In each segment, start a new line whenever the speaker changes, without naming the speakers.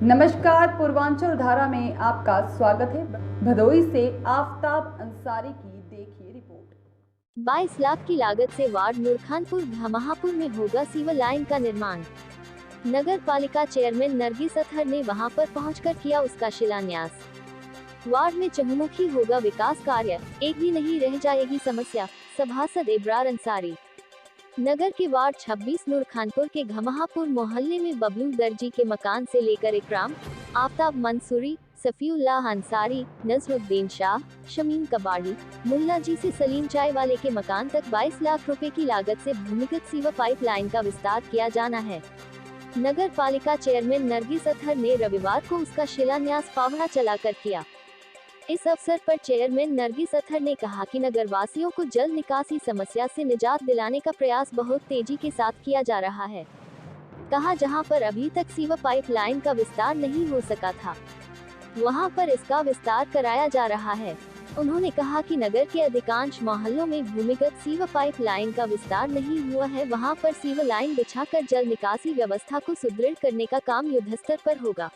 नमस्कार, पूर्वांचल धारा में आपका स्वागत है। भदोई से आफ्ताब अंसारी की देखिए रिपोर्ट।
22 लाख की लागत से वार्ड नूरखानपुर धमाहापुर में होगा सीवर लाइन का निर्माण। नगर पालिका चेयरमैन नरगिस अतहर ने वहां पर पहुंचकर किया उसका शिलान्यास। वार्ड में चहुमुखी होगा विकास कार्य, एक भी नहीं रह जाएगी समस्या, सभासद इब्रार अंसारी। नगर के वार्ड 26 नूरखानपुर के घमाहापुर मोहल्ले में बबलू दर्जी के मकान से लेकर इकराम, आफ्ताब मंसूरी, सफीउल्लाह अंसारी, नजरुद्दीन शाह, शमीम कबाड़ी, मुल्ला जी से सलीम चाय वाले के मकान तक 22 लाख रुपए की लागत से भूमिगत सीवर पाइपलाइन का विस्तार किया जाना है। नगर पालिका चेयरमैन नरगिस अतहर ने रविवार को उसका शिलान्यास फावड़ा चलाकर किया। इस अवसर पर चेयरमैन नरगिस अतहर ने कहा कि नगर वासियों को जल निकासी समस्या से निजात दिलाने का प्रयास बहुत तेजी के साथ किया जा रहा है। कहा जहां पर अभी तक सीवर पाइपलाइन का विस्तार नहीं हो सका था, वहां पर इसका विस्तार कराया जा रहा है। उन्होंने कहा कि नगर के अधिकांश मोहल्लों में भूमिगत सीवर पाइपलाइन का विस्तार नहीं हुआ है, वहां पर सीवर लाइन बिछाकर जल निकासी व्यवस्था को सुदृढ़ करने का काम युद्धस्तर पर होगा।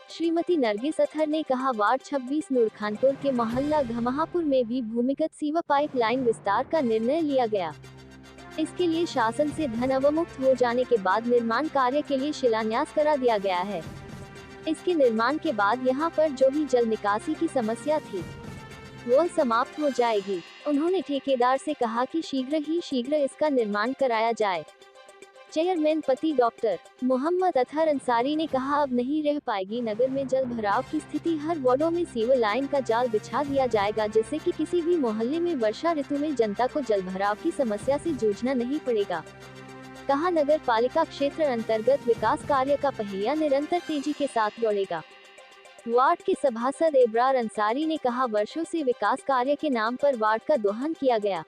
श्रीमती नरगिस अतहर ने कहा वार्ड 26 नूरखानपुर के मोहल्ला घमाहापुर में भी भूमिगत सीवर पाइपलाइन विस्तार का निर्णय लिया गया। इसके लिए शासन से धन अवमुक्त हो जाने के बाद निर्माण कार्य के लिए शिलान्यास करा दिया गया है। इसके निर्माण के बाद यहां पर जो भी जल निकासी की समस्या थी वो समाप्त हो जाएगी। उन्होंने ठेकेदार से कहा कि शीघ्र इसका निर्माण कराया जाए। चेयरमैन पति डॉक्टर मोहम्मद अतहर अंसारी ने कहा अब नहीं रह पाएगी नगर में जल भराव की स्थिति, हर वार्डों में सीवर लाइन का जाल बिछा दिया जाएगा जिससे कि किसी भी मोहल्ले में वर्षा ऋतु में जनता को जल भराव की समस्या से जूझना नहीं पड़ेगा। कहा नगर पालिका क्षेत्र अंतर्गत विकास कार्य का पहिया निरंतर तेजी के साथ दौड़ेगा। वार्ड के सभासद इब्रार अंसारी ने कहा वर्षों से विकास कार्य के नाम पर वार्ड का दोहन किया गया।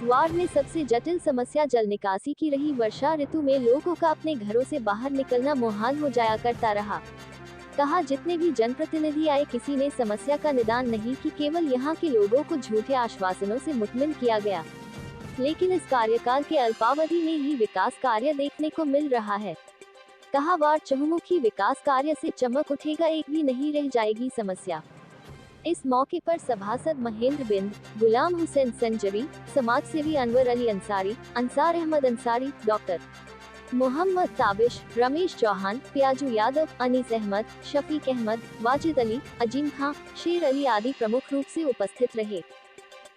वार्ड में सबसे जटिल समस्या जल निकासी की रही। वर्षा ऋतु में लोगों का अपने घरों से बाहर निकलना मुहाल हो जाया करता रहा। कहा जितने भी जनप्रतिनिधि आए किसी ने समस्या का निदान नहीं की, केवल यहां के लोगों को झूठे आश्वासनों से मुतमिन किया गया। लेकिन इस कार्यकाल के अल्पावधि में ही विकास कार्य देखने को मिल रहा है। कहा वार्ड चहुमुखी विकास कार्य से चमक उठेगा, एक भी नहीं रह जाएगी समस्या। इस मौके पर सभासद महेंद्र बिंद, गुलाम हुसैन संजरी, समाज सेवी अनवर अली अंसारी, अंसार अहमद अंसारी, डॉक्टर मोहम्मद ताबिश, रमेश चौहान, प्याजू यादव, अनीस अहमद, शफीक अहमद, वाजिद अली, अजीम खां, शेर अली आदि प्रमुख रूप से उपस्थित रहे।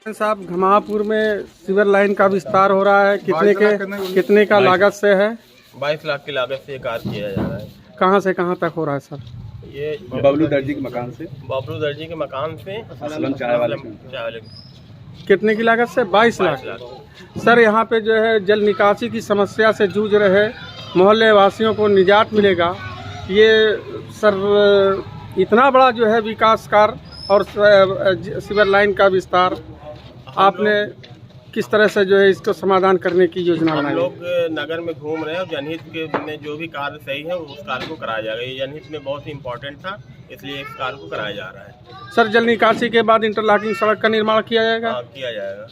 साहब घमाहापुर में सीवर लाइन का विस्तार हो रहा है, कितने का लागत से है?
22 लाख की लागत से कार्य किया जा रहा है।
कहां से कहां तक हो रहा है सर?
ये
बबलू दर्जी के मकान से
असलम चाय वाले
कितने की लागत से? 22 लाख। सर यहाँ पे जो है जल निकासी की समस्या से जूझ रहे मोहल्ले वासियों को निजात मिलेगा। ये सर इतना बड़ा जो है विकास कार्य और सीवर लाइन का विस्तार आपने किस तरह से जो है इसको समाधान करने की योजना बनाई?
हम लोग नगर में घूम रहे हैं और जनहित के में जो भी कार्य सही है उस कार्य को कराया जाएगा। ये जनहित में बहुत ही इम्पोर्टेंट था, इसलिए इस कार्य को कराया जा रहा है।
सर जल निकासी के बाद इंटरलॉकिंग सड़क का निर्माण किया जाएगा?
हाँ, किया जाएगा।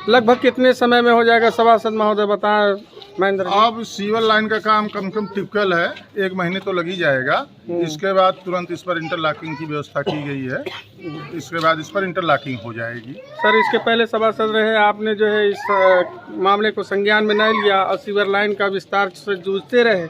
लगभग कितने समय में हो जाएगा सभासद महोदय बताएं? महेंद्र जी।
अब सीवर लाइन का काम कम से कम टिपिकल है, 1 महीने तो लग ही जाएगा। इसके बाद तुरंत इस पर इंटरलॉकिंग की व्यवस्था की गई है, इसके बाद इस पर इंटरलॉकिंग हो जाएगी।
सर इसके पहले सभासद रहे, आपने जो है इस मामले को संज्ञान में नहीं लिया और सीवर लाइन का विस्तार से जूझते रहे,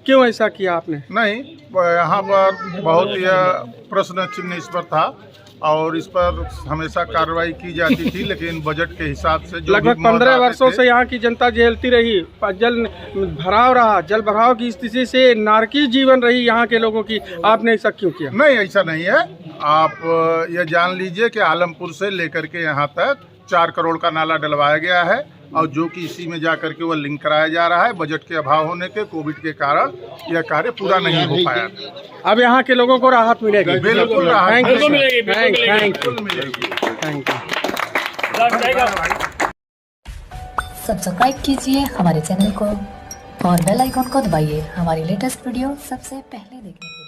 क्यों ऐसा किया आपने?
नहीं, यहाँ पर बहुत यह प्रश्न चिन्ह इस पर था और इस पर हमेशा कार्रवाई की जाती थी, लेकिन बजट के हिसाब से जो
लगभग 15 वर्षों से यहाँ की जनता झेलती रही, जल भराव रहा, जल भराव की स्थिति से नारकी जीवन रही यहाँ के लोगों की, आपने ऐसा क्यों किया?
नहीं, ऐसा नहीं है। आप ये जान लीजिए कि आलमपुर से लेकर के यहाँ तक 4 करोड़ का नाला डलवाया गया है और जो कि इसी में जाकर के वह लिंक कराया जा रहा है। बजट के अभाव होने के, कोविड के कारण यह कार्य पूरा नहीं हो पाया।
अब यहाँ के लोगों को राहत मिलेगी?
बिल्कुल राहत
मिलेगी।
सब्सक्राइब कीजिए हमारे चैनल को और बेल आइकॉन को दबाइए हमारी लेटेस्ट वीडियो सबसे पहले देखने के लिए।